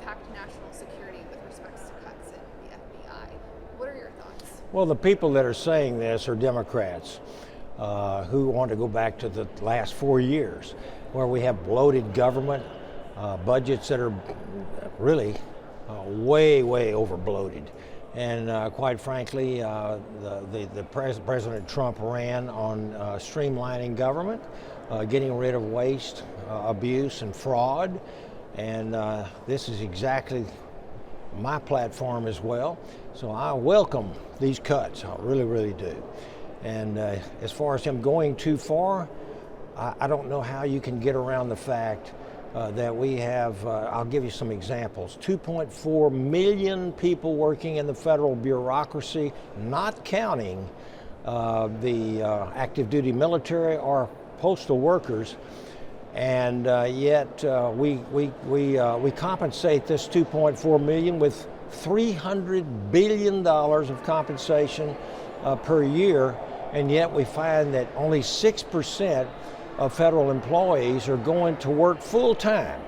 impact national security with respect to cuts in the FBI. What are your thoughts? Well, the people that are saying this are Democrats who want to go back to the last 4 years, where we have bloated government, budgets that are really way over bloated. And quite frankly, President Trump ran on streamlining government, getting rid of waste, abuse, and fraud. And this is exactly my platform as well. So I welcome these cuts. I really do. And as far as him going too far, I don't know how you can get around the fact that we have, I'll give you some examples, 2.4 million people working in the federal bureaucracy, not counting the active duty military or postal workers. And yet we compensate this 2.4 million with $300 billion of compensation per year, and yet we find that only 6% of federal employees are going to work full time.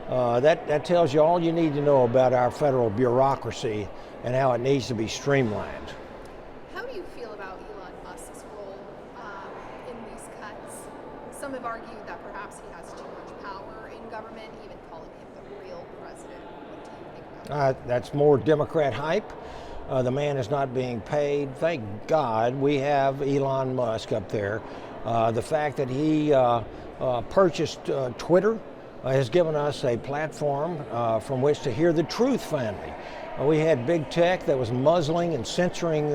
That tells you all you need to know about our federal bureaucracy and how it needs to be streamlined. How do you feel about Elon Musk's role in these cuts? Some have argued that perhaps he has too much power in government, even calling him the real president. What do you think about that? That's more Democrat hype. The man is not being paid. Thank God we have Elon Musk up there. The fact that he purchased Twitter has given us a platform from which to hear the truth finally. We had big tech that was muzzling and censoring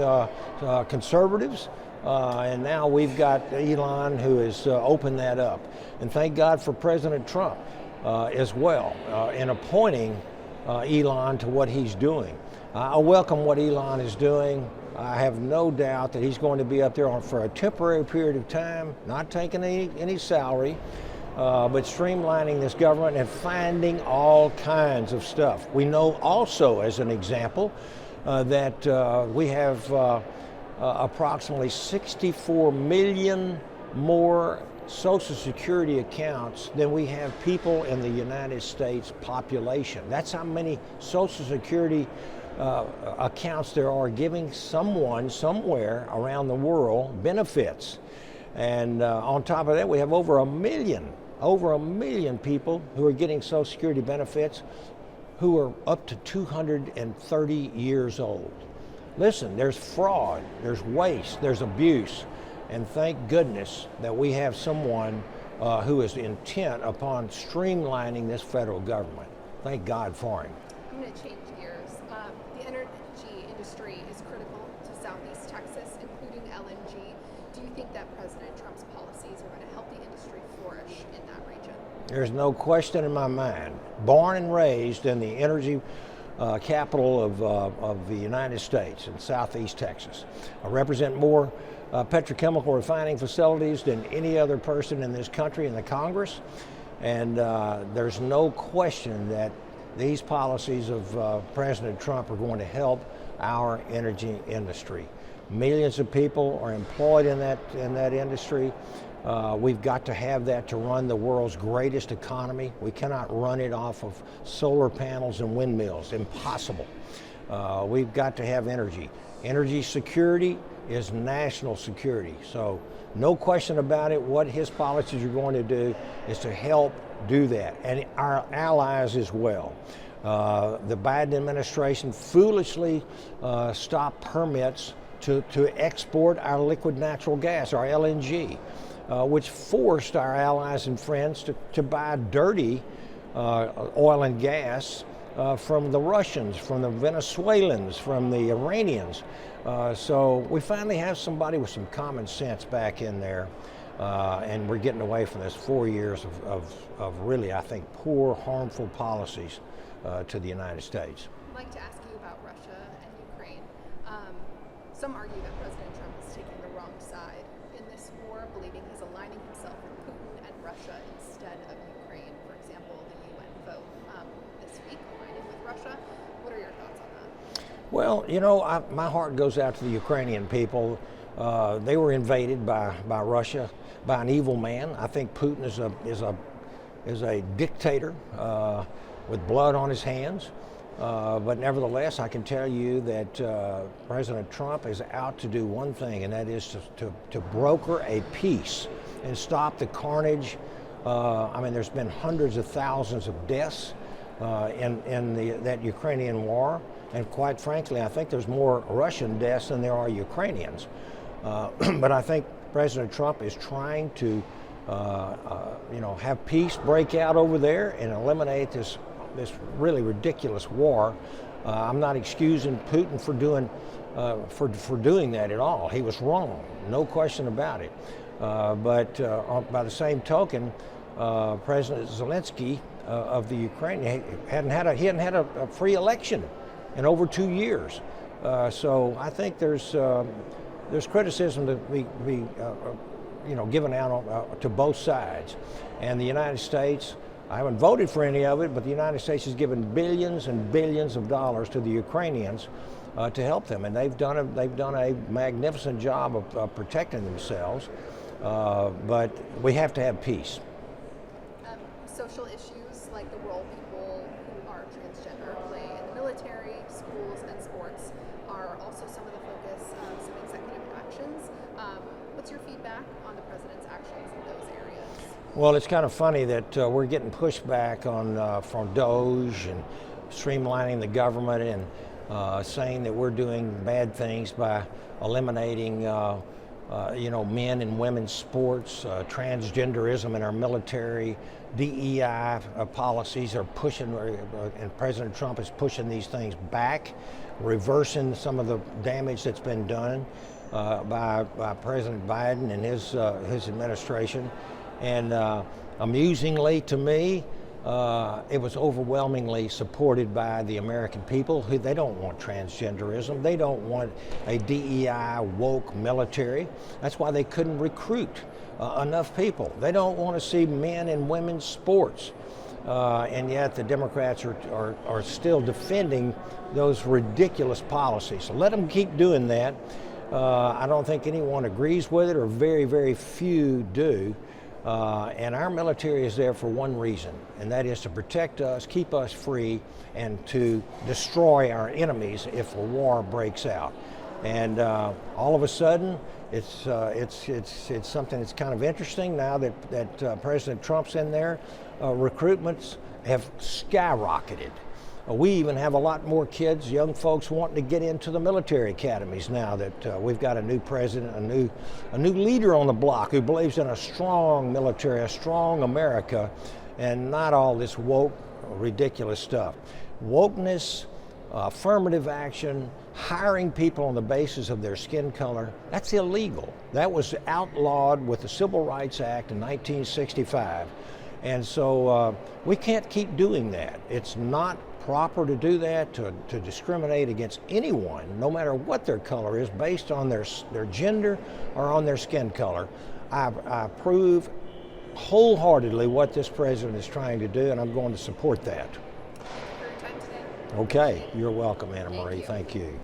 conservatives, and now we've got Elon who has opened that up. And thank God for President Trump as well in appointing Elon to what he's doing. I welcome what Elon is doing. I have no doubt that he's going to be up there for a temporary period of time, not taking any salary, but streamlining this government and finding all kinds of stuff. We know also, as an example, that we have approximately 64 million more Social Security accounts than we have people in the United States population. That's how many Social Security accounts there are giving someone somewhere around the world benefits. And on top of that, we have over a million people who are getting Social Security benefits who are up to 230 years old. Listen, there's fraud, there's waste, there's abuse, and thank goodness that we have someone who is intent upon streamlining this federal government. Thank God for him. I'm going to change gears. The energy industry is critical to Southeast Texas, including LNG. Do you think that President Trump's policies are going to help the industry flourish in that region? There's no question in my mind. Born and raised in the energy capital of the United States in Southeast Texas. I represent more petrochemical refining facilities than any other person in this country in the Congress. And there's no question that these policies of President Trump are going to help our energy industry. Millions of people are employed in that industry. We've got to have that to run the world's greatest economy. We cannot run it off of solar panels and windmills. Impossible. We've got to have energy. Energy security is national security. So no question about it, what his policies are going to do is to help do that, and our allies as well. The Biden administration foolishly stopped permits to export our liquid natural gas, our LNG, which forced our allies and friends to buy dirty oil and gas from the Russians, from the Venezuelans, from the Iranians. So we finally have somebody with some common sense back in there, and we're getting away from this 4 years of really, I think, poor, harmful policies to the United States. I'd like to ask you about Russia and Ukraine. Some argue that President Trump is taking the wrong side in this war, believing he's aligning himself with Putin and Russia instead of Ukraine. For example, the UN vote this week aligning with Russia. What are your thoughts on that? Well, you know, my heart goes out to the Ukrainian people. They were invaded by Russia, by an evil man. I think Putin is a dictator. with blood on his hands. But nevertheless, I can tell you that President Trump is out to do one thing, and that is to broker a peace and stop the carnage. I mean, there's been hundreds of thousands of deaths in that Ukrainian war, and quite frankly, I think there's more Russian deaths than there are Ukrainians. But I think President Trump is trying to, have peace break out over there and eliminate this really ridiculous war. I'm not excusing Putin for doing that at all. He was wrong, no question about it. But by the same token, President Zelensky of the Ukraine he hadn't had a free election in over 2 years. So I think there's criticism to be given out to both sides, and the United States. I haven't voted for any of it, but the United States has given billions and billions of dollars to the Ukrainians to help them, and they've done a magnificent job of protecting themselves. But we have to have peace. Social issues like the role people who are transgender play in the military, schools, and sports are also some of the focus of some executive actions. What's your feedback on the president's actions in those areas? Well, it's kind of funny that we're getting pushback from DOGE and streamlining the government and saying that we're doing bad things by eliminating men and women's sports, transgenderism in our military, DEI policies are pushing, and President Trump is pushing these things back, reversing some of the damage that's been done by President Biden and his administration. And amusingly to me, it was overwhelmingly supported by the American people who they don't want transgenderism. They don't want a DEI woke military. That's why they couldn't recruit enough people. They don't want to see men and women's sports. And yet the Democrats are still defending those ridiculous policies. So let them keep doing that. I don't think anyone agrees with it, or very, very few do. And our military is there for one reason, and that is to protect us, keep us free, and to destroy our enemies if a war breaks out. And all of a sudden, it's something that's kind of interesting now that President Trump's in there. Recruitments have skyrocketed. We even have a lot more kids, young folks, wanting to get into the military academies now that we've got a new president, a new leader on the block who believes in a strong military, a strong America, and not all this woke, ridiculous stuff. Wokeness, affirmative action, hiring people on the basis of their skin color, that's illegal. That was outlawed with the Civil Rights Act in 1965. And so we can't keep doing that. It's not proper to do that, to discriminate against anyone, no matter what their color is, based on their gender or on their skin color. I approve wholeheartedly what this president is trying to do, and I'm going to support that. Thank you for your time today. Okay, you're welcome, Anna Marie. Thank you.